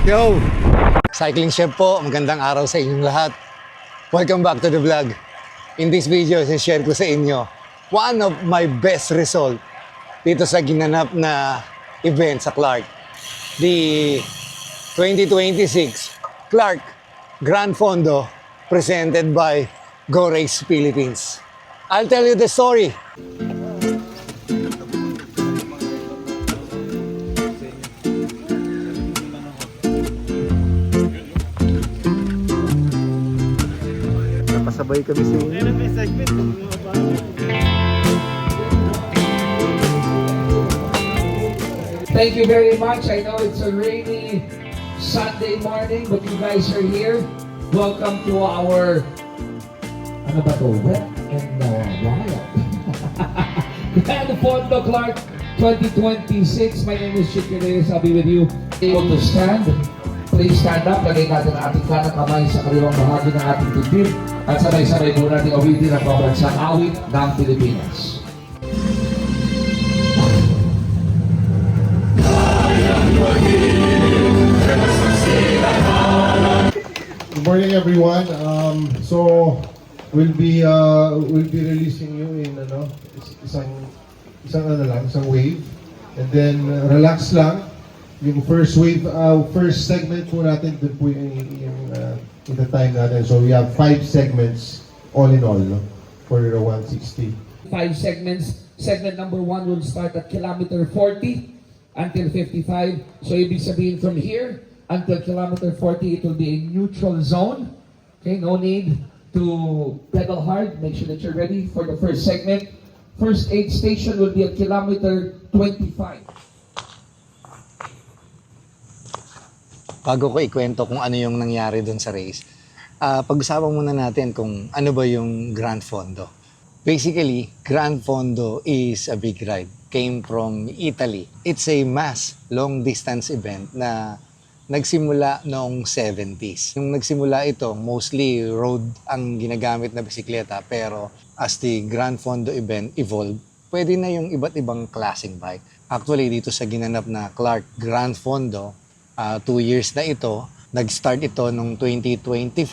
Yo! Cycling Chef po, magandang araw sa inyong lahat. Welcome back to the vlog. In this video, share ko sa inyo one of my best result dito sa ginanap na event sa Clark. The 2026 Clark Grand Fondo presented by Go Race Philippines. I'll tell you the story. Napasabay kami sa inyo. Thank you very much. I know it's a rainy Sunday morning, but you guys are here. Welcome to our, ano ba to? Wet and Wild. Grand Fondo Clark 2026. My name is Chico Reyes. I'll be with you. Able to stand. Please stand up. Lagay natin ang ating kanang kamay sa kaliwang bahagi ng ating dibdib. At sabay-sabay po natin awitin ang pambansang awit ng Pilipinas. Good morning, everyone. So we'll be releasing you in isang wave, and then relax lang. Yung first wave, first segment po natin dun po in the time natin. So we have 5 segments all in all, no, for 160. 5 segments. Segment number 1 will start at kilometer 40 until 55. So ibig sabihin from here until kilometer 40, it will be a neutral zone. Okay, no need to pedal hard. Make sure that you're ready for the first segment. First aid station will be at kilometer 25. Bago ko ikwento kung ano yung nangyari doon sa race, pag-usapan muna natin kung ano ba yung Grand Fondo. Basically, Grand Fondo is a big ride. Came from Italy. It's a mass long-distance event na nagsimula noong 70s. Yung nagsimula ito, mostly road ang ginagamit na bisikleta, pero as the Grand Fondo event evolved, pwede na yung iba't ibang klaseng bike. Actually, dito sa ginanap na Clark Grand Fondo, 2 years na ito, nag-start ito noong 2025,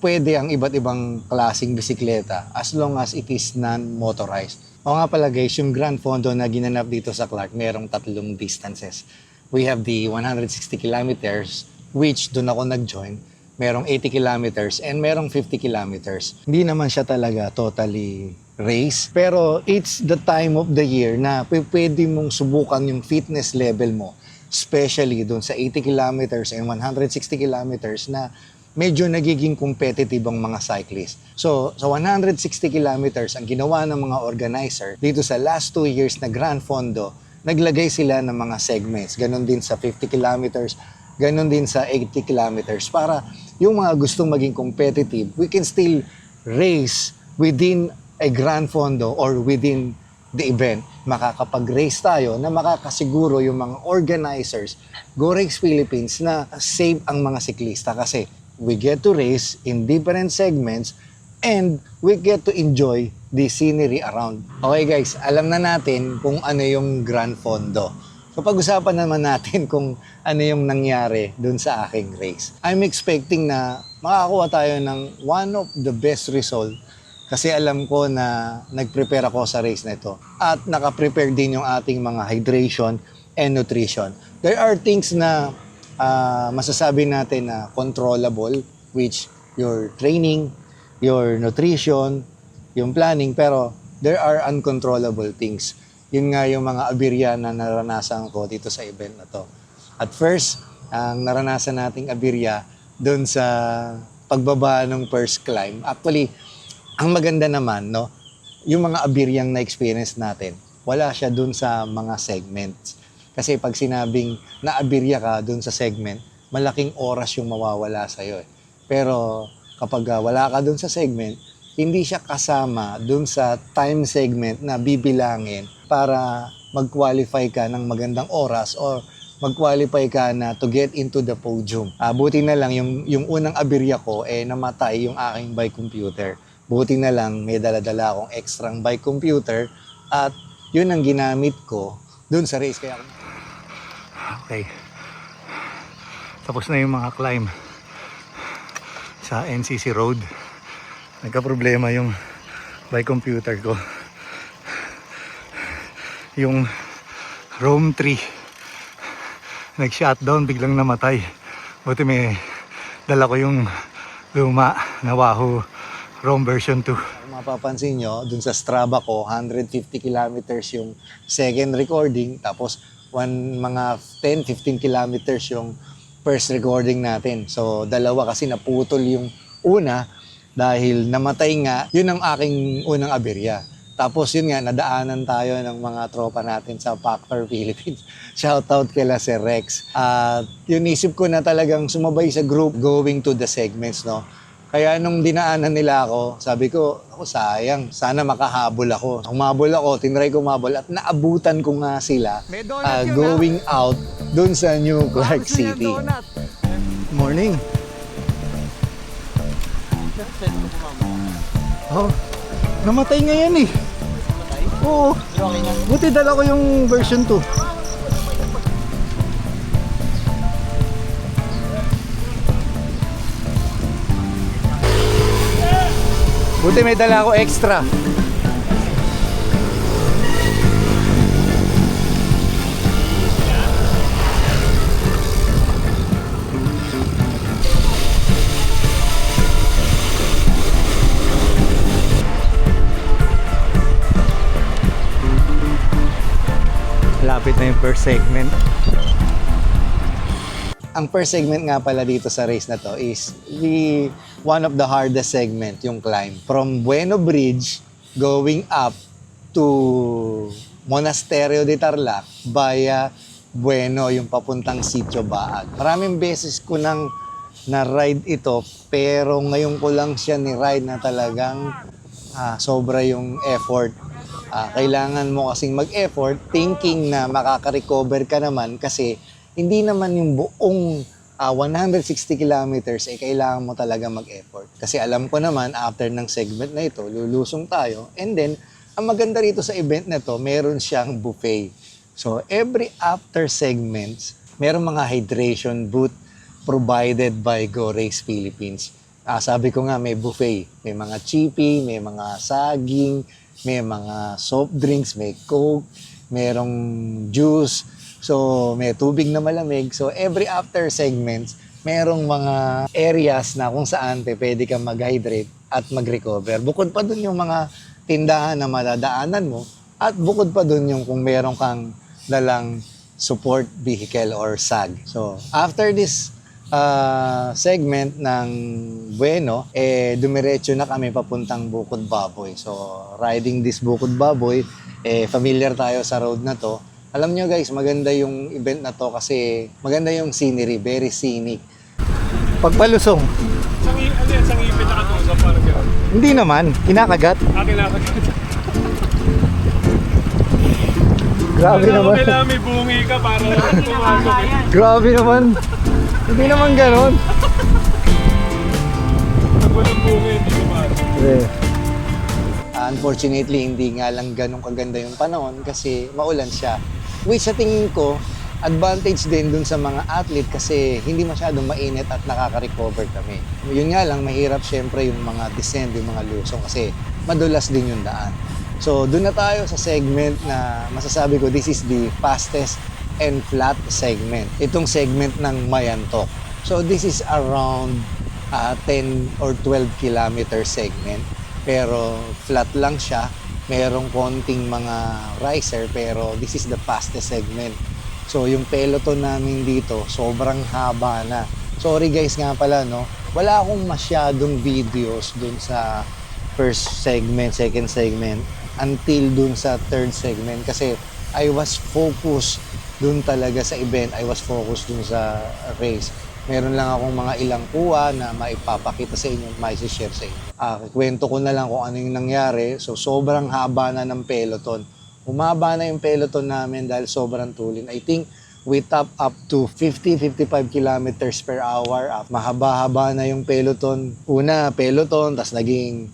pwede ang iba't ibang klaseng bisikleta as long as it is non-motorized. O nga pala guys, yung Grand Fondo na ginanap dito sa Clark, merong 3 distances. We have the 160 kilometers, which doon ako nag-join. Merong 80 kilometers and merong 50 kilometers. Hindi naman siya talaga totally race, pero it's the time of the year na pwede mong subukan yung fitness level mo, especially doon sa 80 kilometers and 160 kilometers na medyo nagiging competitive ang mga cyclists. So, sa 160 kilometers, ang ginawa ng mga organizer dito sa last 2 years na Grand Fondo, naglagay sila ng mga segments. Ganon din sa 50 kilometers, ganon din sa 80 kilometers. Para yung mga gustong maging competitive, we can still race within a Grand Fondo or within the event. Makakapag-race tayo na makakasiguro yung mga organizers, Go Race Philippines, na save ang mga siklista kasi we get to race in different segments and we get to enjoy the scenery around. Okay guys, alam na natin kung ano yung Grand Fondo. So pag-usapan naman natin kung ano yung nangyari dun sa aking race. I'm expecting na makakuha tayo ng one of the best result kasi alam ko na nag-prepare ako sa race na ito. At naka-prepare din yung ating mga hydration and nutrition. There are things na masasabi natin na controllable, which your training, your nutrition, yung planning, pero there are uncontrollable things. Yun nga yung mga aberya na naranasan ko dito sa event na to. At first, ang naranasan nating aberya doon sa pagbaba ng first climb. Actually, ang maganda naman, no, yung mga aberyang na-experience natin, wala siya dun sa mga segments. Kasi pag sinabing na-aberya ka dun sa segment, malaking oras yung mawawala sa'yo. Pero kapag wala ka dun sa segment, hindi siya kasama dun sa time segment na bibilangin para mag-qualify ka ng magandang oras or mag-qualify ka na to get into the podium. Buti na lang yung unang aberya ko, namatay yung aking bike computer. Buti na lang may dala-dala akong extrang bike computer at yun ang ginamit ko dun sa race. Kaya okay. Tapos na yung mga climb sa NCC Road. Nagka-problema yung by computer ko. Yung Roam 3 nag-shutdown, biglang namatay. Buti may dala ko yung luma na Wahoo Roam version 2. Kung mapapansin nyo, dun sa Strava ko, 150 kilometers yung second recording, tapos mga 10-15 kilometers yung first recording natin. So, dalawa kasi naputol yung una dahil namatay nga, yun ang aking unang aberya. Tapos yun nga, nadaanan tayo ng mga tropa natin sa Factor Philippines. Shoutout kila Sir Rex. At yun, isip ko na talagang sumabay sa group going to the segments, no? Kaya nung dinaanan nila ako, sabi ko, ako sayang, sana makahabol ako. Humabol ako, tinry ko humabol at naabutan ko nga sila going out dun sa New Clark City. Morning. Oh, namatay nga yan eh. Oo. Buti dala ko yung version 2. Buti may dala ako extra. Lapit na yung first segment. Ang first segment nga pala dito sa race na to is one of the hardest segment, yung climb. From Bueno Bridge going up to Monasterio de Tarlac via Bueno, yung papuntang Sitio Baag. Maraming beses ko nang na-ride ito, pero ngayon ko lang siya ni-ride na talagang sobra yung effort. Kailangan mo kasing mag-effort thinking na makaka-recover ka naman kasi hindi naman yung buong 160 kilometers kailangan mo talaga mag-effort. Kasi alam ko naman, after ng segment na ito, lulusong tayo. And then, ang maganda rito sa event na to, meron siyang buffet. So, every after segments, meron mga hydration booth provided by Go Race Philippines. Sabi ko nga, may buffet. May mga chippy, may mga saging, may mga soft drinks, may Coke, merong juice. So, may tubig na malamig. So, every after segments, merong mga areas na kung saan pwede kang mag-hydrate at mag-recover. Bukod pa dun yung mga tindahan na madadaanan mo at bukod pa dun yung kung meron kang dalang support vehicle or SAG. So, after this segment ng Bueno, dumiretso na kami papuntang Bukod Baboy. So, riding this Bukod Baboy, familiar tayo sa road na to. Alam nyo guys, maganda yung event na to kasi maganda yung scenery, very scenic. Pagpalusong. Sang ipit na katusap, parang gano'n. Hindi naman, kinakagat. Kinakagat. Grabe naman. Kailangan may bungi ka para pumasok eh. Grabe naman. Hindi naman ganon. Pag walang bungi, hindi pumasok. Unfortunately, hindi nga lang ganun kaganda yung panahon kasi maulan siya. Which sa tingin ko, advantage din dun sa mga athlete kasi hindi masyadong mainit at nakaka-recover kami. Yun nga lang, mahirap syempre yung mga descent, yung mga lusong kasi madulas din yung daan. So, dun na tayo sa segment na masasabi ko, this is the fastest and flat segment. Itong segment ng Mayantok. So, this is around 10 or 12 kilometer segment. Pero flat lang siya. Merong konting mga riser pero this is the fastest segment. So yung peloton namin dito sobrang haba na. Sorry guys nga pala no. Wala akong masyadong videos dun sa first segment, second segment until dun sa third segment kasi I was focused dun talaga sa event. I was focused dun sa race. Meron lang akong mga ilang kuha na maipapakita sa inyo, maisi-share sa inyo. Kwento ko na lang kung ano yung nangyari. So, sobrang haba na ng peloton. Humaba na yung peloton namin dahil sobrang tulin. I think we top up to 50-55 kilometers per hour. Mahaba-haba na yung peloton. Una, peloton, tapos naging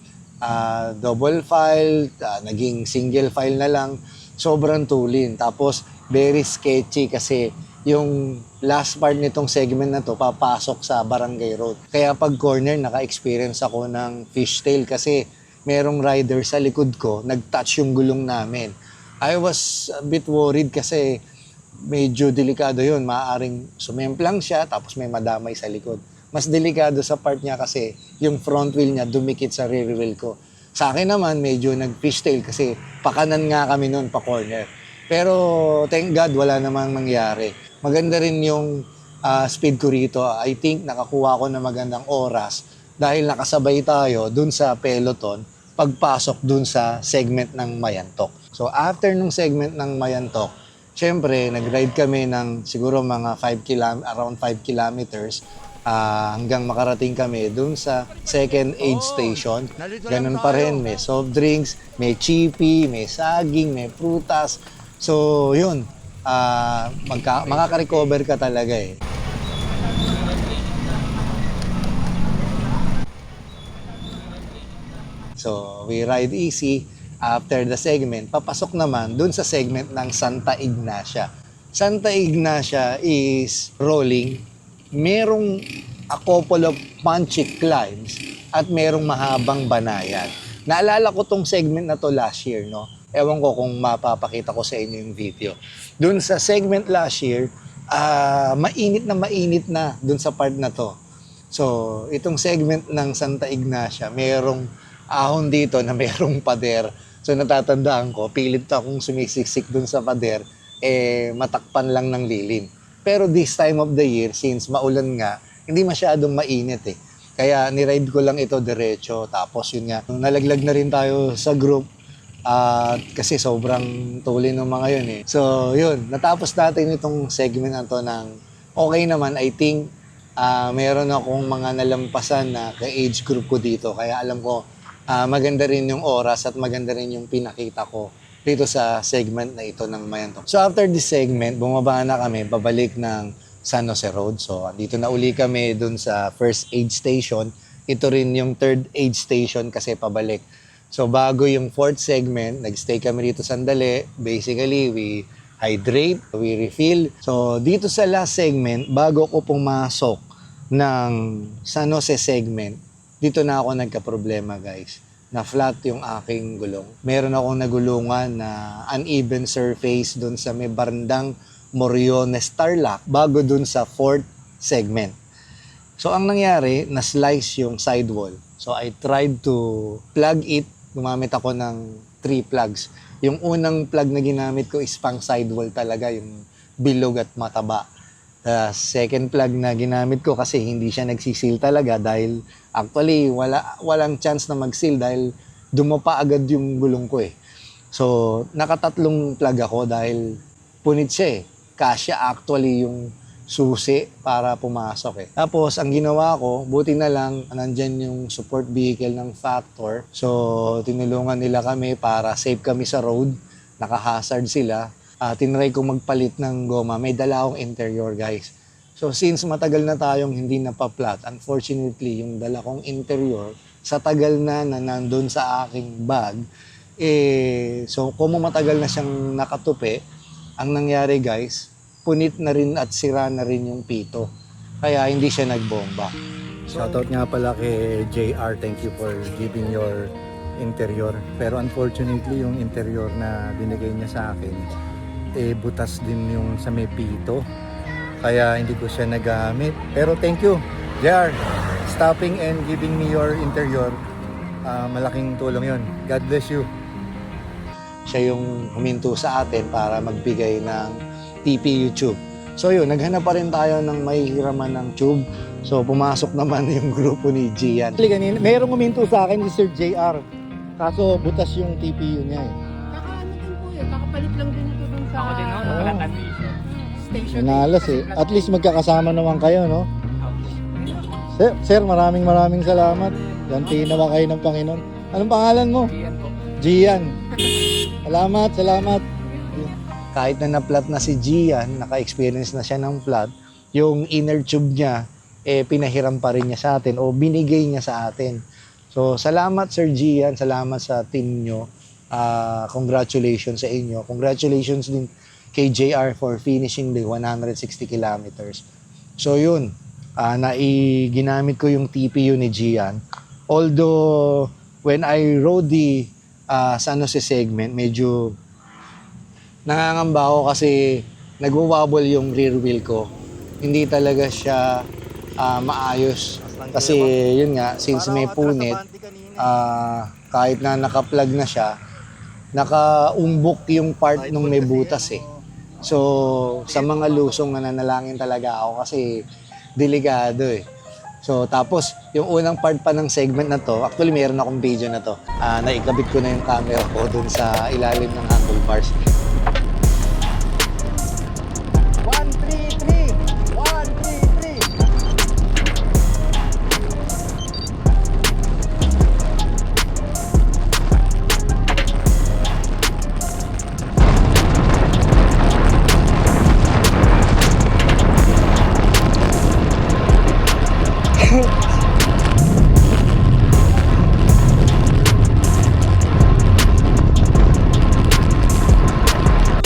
double file, naging single file na lang. Sobrang tulin. Tapos, very sketchy kasi yung last part nitong segment na to papasok sa Barangay Road. Kaya pag corner, naka-experience ako ng fishtail kasi merong rider sa likod ko, nag-touch yung gulong namin. I was a bit worried kasi medyo delikado yun. Maaaring sumemplang siya tapos may madamay sa likod. Mas delikado sa part niya kasi yung front wheel niya dumikit sa rear wheel ko. Sa akin naman, medyo nag-fishtail kasi pakanan nga kami noon pa corner. Pero thank God, wala namang nangyari. Maganda rin yung speed ko rito. I think nakakuha ko na magandang oras dahil nakasabay tayo dun sa peloton pagpasok dun sa segment ng Mayantok. So after nung segment ng Mayantok, syempre nag-ride kami ng siguro mga around 5 kilometers hanggang makarating kami dun sa second aid station. Ganun pa rin, may soft drinks, may chippy, may saging, may prutas. So yun, makaka-recover ka talaga eh. So we ride easy. After the segment, papasok naman dun sa segment ng Santa Ignacia. Santa Ignacia is rolling. Merong a couple of punchy climbs at merong mahabang banayan. Naalala ko tong segment na to last year, no? Ewan ko kung mapapakita ko sa inyo yung video. Dun sa segment last year, mainit na dun sa part na to. So, itong segment ng Santa Ignacia, merong ahon dito na merong pader. So, natatandaan ko, pilit akong sumisiksik dun sa pader, matakpan lang ng lilim. Pero this time of the year, since maulan nga, hindi masyadong mainit eh. Kaya niride ko lang ito diretso. Tapos yun nga, nalaglag na rin tayo sa group. Kasi sobrang tuloy ng mga yun eh. So yun, natapos natin itong segment na to ng okay naman. I think meron akong mga nalampasan na ka-age group ko dito. Kaya alam ko maganda rin yung oras at maganda rin yung pinakita ko dito sa segment na ito ng Mayantok. So after this segment, bumaba na kami pabalik ng San Jose Road. So dito na uli kami dun sa first aid station. Ito rin yung third aid station kasi pabalik. So bago yung fourth segment, nagstay kami dito sandali. Basically, we hydrate, we refill. So dito sa last segment, bago ko pumasok ng San Jose segment, dito na ako nagka-problema guys. Na flat yung aking gulong. Meron akong nagulungan na uneven surface dun sa may bandang Moriones Tarlac bago dun sa fourth segment. So ang nangyari, na-slice yung sidewall. So I tried to plug it. Gumamit ako ng 3 plugs. Yung unang plug na ginamit ko is pang sidewall talaga, yung bilog at mataba. The second plug na ginamit ko kasi hindi siya nagsisil talaga dahil actually walang chance na mag-seal dahil dumapa agad yung gulong ko eh. So nakatatlong plug ako dahil punit siya eh. Kasya actually yung susi para pumasok eh. Tapos, ang ginawa ko, buti na lang, nandyan yung support vehicle ng Factor. So, tinulungan nila kami para safe kami sa road. Naka-hazard sila. Tinry ko magpalit ng goma. May dala akong interior, guys. So, since matagal na tayong hindi napaplat, unfortunately, yung dala kong interior, sa tagal na nandun sa aking bag, so, kung matagal na siyang nakatupi, ang nangyari, guys, punit na rin at sira na rin yung pito. Kaya hindi siya nagbomba. Shoutout nga pala kay JR. Thank you for giving your interior. Pero unfortunately, yung interior na binigay niya sa akin, butas din yung sa may pito. Kaya hindi ko siya nagamit. Pero thank you, JR. Stopping and giving me your interior. Malaking tulong yun. God bless you. Siya yung huminto sa atin para magbigay ng TPU tube. So yun, naghanap pa rin tayo ng may hiraman ng tube. So pumasok naman yung grupo ni Gian. Merong huminto sa akin si Sir JR. Kaso butas yung TPU niya eh. Kakaano din po yun, kakapalit lang din ito dun sa... Ako din, no? Nakalatan station. Manalas eh. At least magkakasama naman kayo, no? Sir, maraming salamat. Ganti na ba kayo ng Panginoon? Anong pangalan mo? Iyan po. Gian. Salamat. Kahit na na-flat na si Gian, naka-experience na siya ng flat, yung inner tube niya, pinahiram pa rin niya sa atin o binigay niya sa atin. So, salamat Sir Gian, salamat sa team nyo. Congratulations sa inyo. Congratulations din KJR for finishing the 160 kilometers. So yun, ginamit ko yung TPU ni Gian. Although, when I rode the San Jose segment, medyo nangangamba ako kasi nagwo-wobble yung rear wheel ko. Hindi talaga siya maayos. Kasi yun nga, since may punit, kahit na naka-plug na siya, nakaumbok yung part nung may butas eh. So, sa mga lusong nananalangin talaga ako kasi delikado eh. So, tapos, yung unang part pa ng segment na to, actually meron akong video na to. Naikabit ko na yung camera ko dun sa ilalim ng handlebars. 133! 133!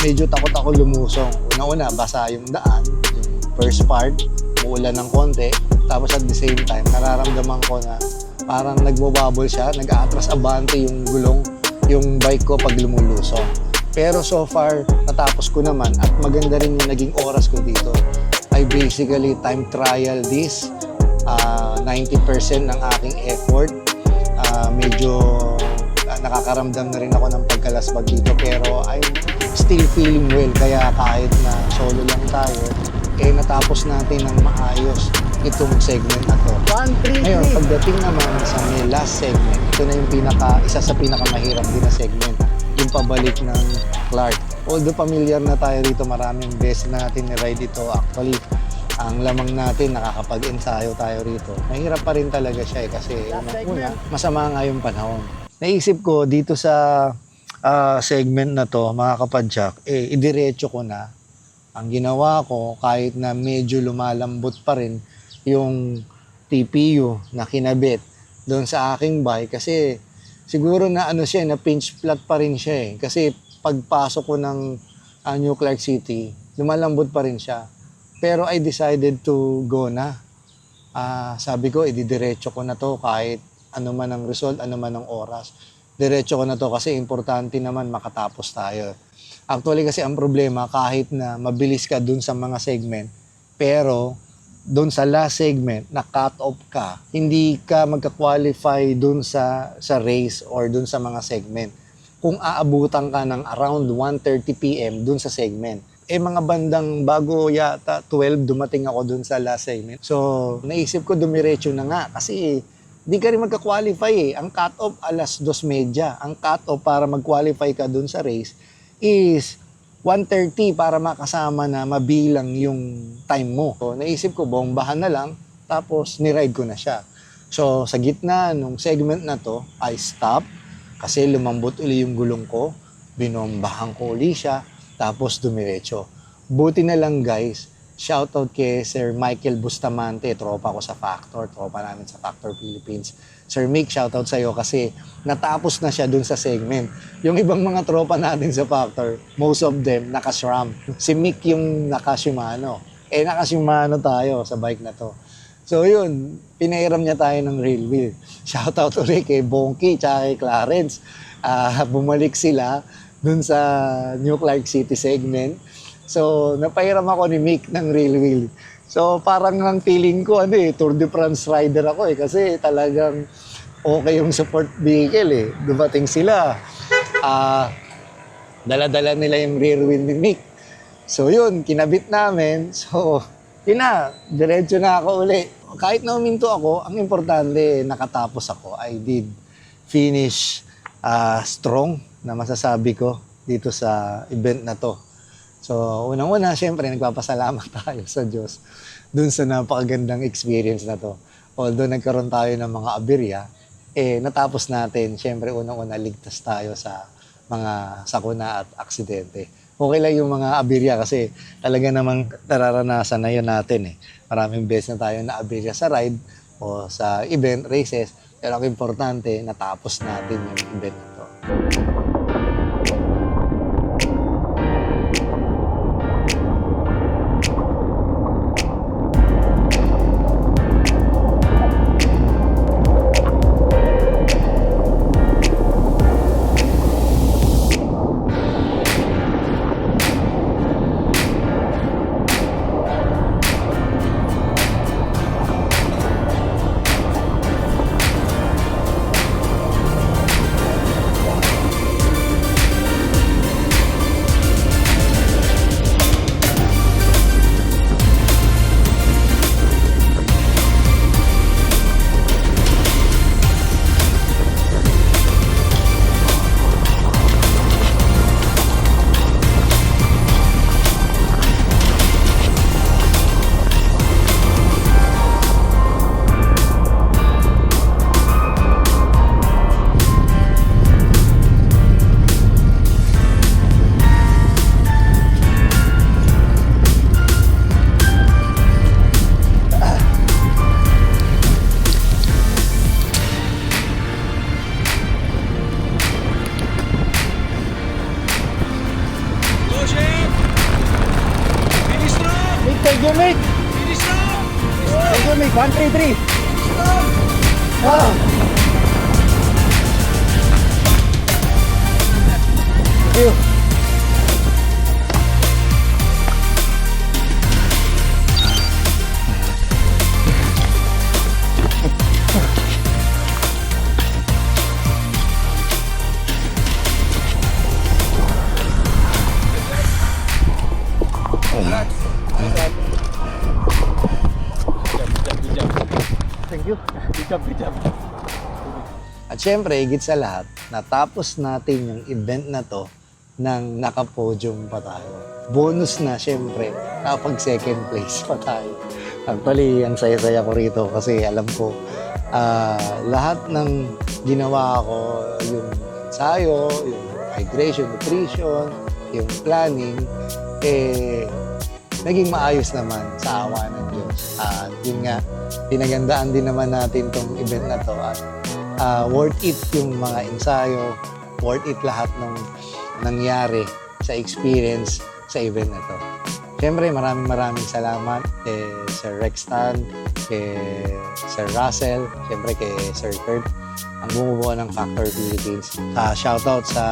Medyo takot ako lumusong. Una-una, basa yung daan, yung first part, muulan ng konti. Tapos at the same time, nararamdaman ko na parang nagbo-bubble siya, nag-aatras abante yung gulong, yung bike ko pag lumulusong. Pero so far, natapos ko naman at maganda rin yung naging oras ko dito. I basically time trial this, 90% ng aking effort. Medyo nakakaramdam na rin ako ng pagkalasbag dito pero I'm still feeling well kaya kahit na solo lang tayo natapos natin ng maayos itong segment na to. 133. Ngayon, pagdating naman sa may last segment, ito na yung isa sa pinakamahirap din na segment, yung pabalik ng Clark. Although familiar na tayo dito, maraming beses na natin ni-ride ito. Actually, ang lamang natin, nakakapag-ensayo tayo rito. Mahirap pa rin talaga siya kasi una, masama nga yung panahon. Naisip ko dito sa segment na to, mga kapadyak, idiretso ko na. Ang ginawa ko, kahit na medyo lumalambot pa rin yung TPU na kinabit doon sa aking bike kasi siguro na na pinch flat pa rin siya eh. Kasi pagpasok ko ng New Clark City, lumalambot pa rin siya. Pero I decided to go na. Sabi ko, ididiretso ko na to kahit ano man ang result, ano man ang oras. Diretso ko na to kasi importante naman makatapos tayo. Actually kasi ang problema, kahit na mabilis ka dun sa mga segment, pero dun sa last segment, na-cut off ka, hindi ka magka-qualify dun sa race or dun sa mga segment. Kung aabutan ka ng around 1:30 PM dun sa segment, mga bandang bago yata 12 dumating ako dun sa last segment. So, naisip ko dumiretso na nga kasi di ka rin magka-qualify eh. Ang cut-off alas 2:30. Ang cut-off para mag-qualify ka dun sa race is 1:30 para makasama na mabilang yung time mo. So, naisip ko, bombahan na lang, tapos niride ko na siya. So, sa gitna nung segment na to, I stop kasi lumambot uli yung gulong ko, binombahan ko uli siya, tapos dumiretso. Buti na lang guys, shoutout kay Sir Michael Bustamante, tropa ko sa Factor, tropa namin sa Factor Philippines. Sir Mick, shoutout sa'yo kasi natapos na siya dun sa segment. Yung ibang mga tropa natin sa Factor, most of them naka-SRAM. Si Mick yung naka-Shimano. Naka-Shimano tayo sa bike na to. So yun, pinairam niya tayo ng rail wheel. Shoutout ulit kay Bonky tsaka kay Clarence. Bumalik sila dun sa New Clark City segment. So, napairam ako ni Mick ng rail wheel. So, parang ang feeling ko, Tour de France rider ako kasi talagang okay yung support vehicle eh. Dumating sila. Dala-dala nila yung rear wheel ni Mick. So, yun, kinabit namin. So, yun na, diretso na ako uli. Kahit na uminto ako, ang importante, nakatapos ako. I did finish strong na masasabi ko dito sa event na to. So, unang-una, syempre, nagpapasalamat tayo sa Diyos dun sa napakagandang experience na to. Although nagkaroon tayo ng mga aberya, natapos natin, syempre, unang-una, ligtas tayo sa mga sakuna at aksidente. Okay lang yung mga aberya kasi talaga namang nararanasan na yun natin eh. Maraming beses na tayo na aberya sa ride o sa event, races. Pero ang importante, natapos natin yung event na to. 133. Ah. Thank you. Thank you. Good job. At syempre, higit sa lahat, natapos natin yung event na to nang naka-podium pa tayo. Bonus na, syempre, kapag second place pa tayo. Actually, ang saya-saya ko rito kasi alam ko, lahat ng ginawa ko, yung ensayo, yung hydration, nutrition, yung planning, naging maayos naman sa awa ng Diyos. At yun nga, pinagandaan din naman natin tong event na to at worth it yung mga ensayo, worth it lahat ng nangyari sa experience sa event na to. Siyempre, maraming salamat kay Sir Rextan, kay Sir Russell, siyempre kay Sir Kurt, ang bumubuo ng Factor Philippines. Shoutout sa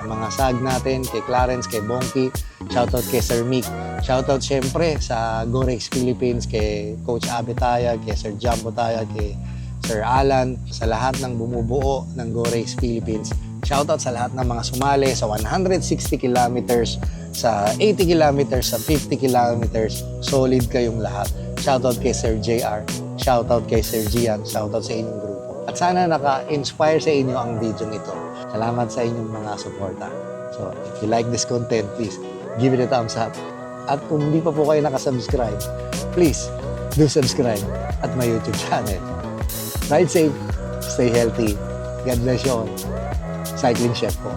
mga SAG natin, kay Clarence, kay Bonky, shoutout kay Sir Mick, shoutout siyempre sa Gorex Philippines, kay Coach Abetaya, kay Sir Jambo Taya, kay Sir Alan, sa lahat ng bumubuo ng Gorex Philippines. Shoutout sa lahat ng mga sumali sa 160 kilometers, sa 80 kilometers, sa 50 kilometers. Solid kayong lahat. Shoutout kay Sir JR, shoutout kay Sir Gian, shoutout sa inyong grupo. At sana naka-inspire sa inyo ang video nito. Salamat sa inyong mga suporta. So, if you like this content, please give it a thumbs up. At kung hindi pa po kayo nakasubscribe, please do subscribe at my YouTube channel. Ride safe, stay healthy. God bless you all. Cycling Chef po.